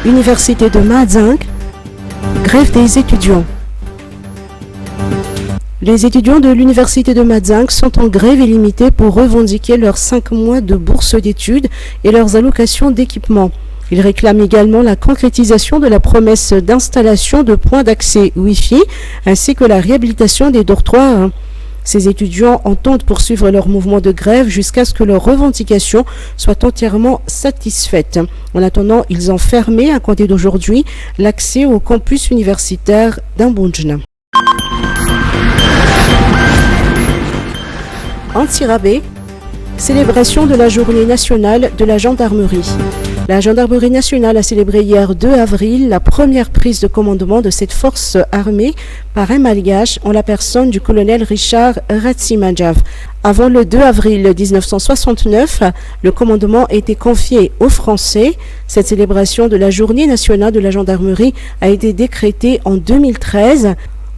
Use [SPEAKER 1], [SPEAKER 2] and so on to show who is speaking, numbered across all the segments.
[SPEAKER 1] Université de Madzing, grève des étudiants. Les étudiants de l'Université de Madzing sont en grève illimitée pour revendiquer leurs 5 mois de bourse d'études et leurs allocations d'équipement. Ils réclament également la concrétisation de la promesse d'installation de points d'accès Wi-Fi ainsi que la réhabilitation des dortoirs. Ces étudiants entendent poursuivre leur mouvement de grève jusqu'à ce que leurs revendications soient entièrement satisfaites. En attendant, ils ont fermé à compter d'aujourd'hui l'accès au campus universitaire d'Ambondjna. Anti-rabais, célébration de la journée nationale de la gendarmerie. La gendarmerie nationale a célébré hier 2 avril la première prise de commandement de cette force armée par un malgache en la personne du colonel Richard Ratsimadjav. Avant le 2 avril 1969, le commandement était confié aux Français. Cette célébration de la journée nationale de la gendarmerie a été décrétée en 2013.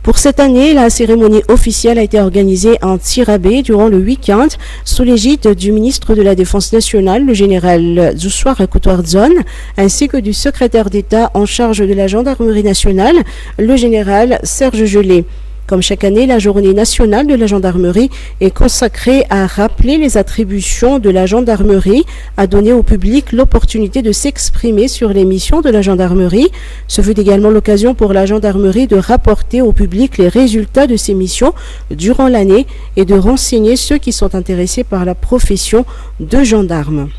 [SPEAKER 1] Pour cette année, la cérémonie officielle a été organisée en Tirabé durant le week-end sous l'égide du ministre de la Défense nationale, le général Zoussouar Koutoardzon, ainsi que du secrétaire d'État en charge de la gendarmerie nationale, le général Serge Gelé. Comme chaque année, la journée nationale de la gendarmerie est consacrée à rappeler les attributions de la gendarmerie, à donner au public l'opportunité de s'exprimer sur les missions de la gendarmerie. Ce fut également l'occasion pour la gendarmerie de rapporter au public les résultats de ses missions durant l'année et de renseigner ceux qui sont intéressés par la profession de gendarme.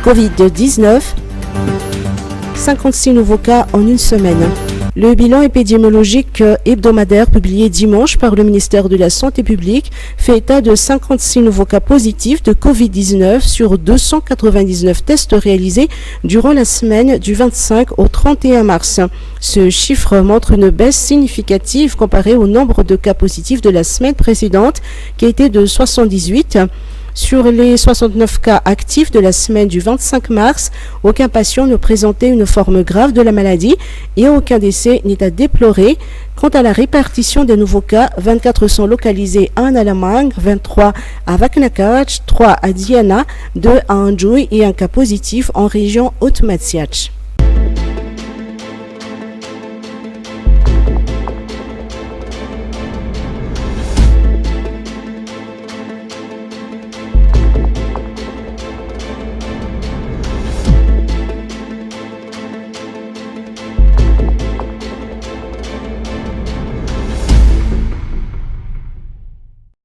[SPEAKER 1] Covid-19. 56 nouveaux cas en une semaine. Le bilan épidémiologique hebdomadaire publié dimanche par le ministère de la Santé publique fait état de 56 nouveaux cas positifs de Covid-19 sur 299 tests réalisés durant la semaine du 25 au 31 mars. Ce chiffre montre une baisse significative comparée au nombre de cas positifs de la semaine précédente qui était de 78. Sur les 69 cas actifs de la semaine du 25 mars, aucun patient ne présentait une forme grave de la maladie et aucun décès n'est à déplorer. Quant à la répartition des nouveaux cas, 24 sont localisés à Analamang, 23 à Vaknakach, 3 à Diana, 2 à Anjoui et un cas positif en région Haute-Matiach.